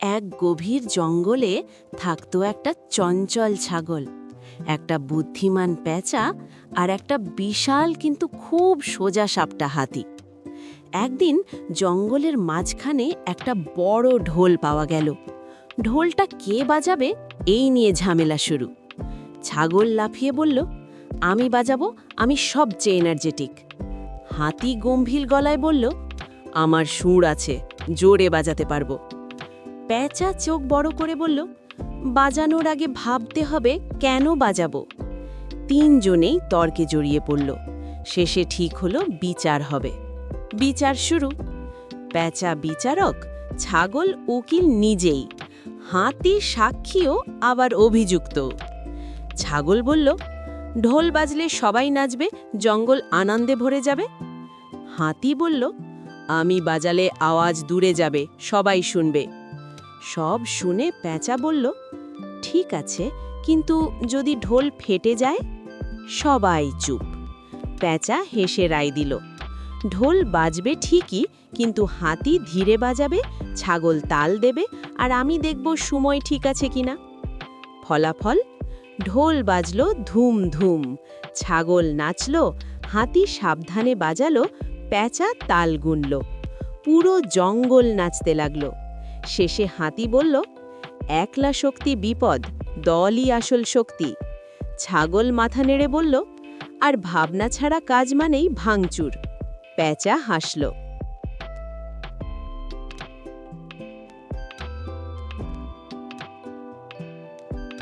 এক গভীর জঙ্গলে থাকতো একটা চঞ্চল ছাগল, একটা বুদ্ধিমান পেঁচা আর একটা বিশাল কিন্তু খুব সোজা সাপটা হাতি। একদিন জঙ্গলের মাঝখানে একটা বড় ঢোল পাওয়া গেল। ঢোলটা কে বাজাবে এই নিয়ে ঝামেলা শুরু। ছাগল লাফিয়ে বলল, আমি বাজাবো, আমি সবচেয়ে এনার্জেটিক। হাতি গম্ভীর গলায় বলল, আমার সুর আছে, জোরে বাজাতে পারবো। পেঁচা চোখ বড় করে বলল, বাজানোর আগে ভাবতে হবে কেন বাজাবো। তিনজনেই তর্কে জড়িয়ে পড়ল। শেষে ঠিক হলো বিচার হবে। বিচার শুরু। পেঁচা বিচারক, ছাগল উকিল নিজেই, হাতি সাক্ষীও আবার অভিযুক্ত। ছাগল বলল, ঢোল বাজলে সবাই নাচবে, জঙ্গল আনন্দে ভরে যাবে। হাতি বলল, আমি বাজালে আওয়াজ দূরে যাবে, সবাই শুনবে। সব শুনে পেঁচা বলল, ঠিক আছে, কিন্তু যদি ঢোল ফেটে যায়? সবাই চুপ। পেঁচা হেসে রায় দিল, ঢোল বাজবে ঠিকই, কিন্তু হাতি ধীরে বাজাবে, ছাগল তাল দেবে, আর আমি দেখব সময় ঠিক আছে কিনা। ফলাফল, ঢোল বাজলো ধুম ধুম, ছাগল নাচল, হাতি সাবধানে বাজালো, পেঁচা তাল গুনল। পুরো জঙ্গল নাচতে লাগলো। শেষে হাতি বলল, একলা শক্তি বিপদ, দলই আসল শক্তি। ছাগল মাথা নেড়ে বলল, আর ভাবনা ছাড়া কাজ মানেই ভাঙচুর। পেঁচা হাসল।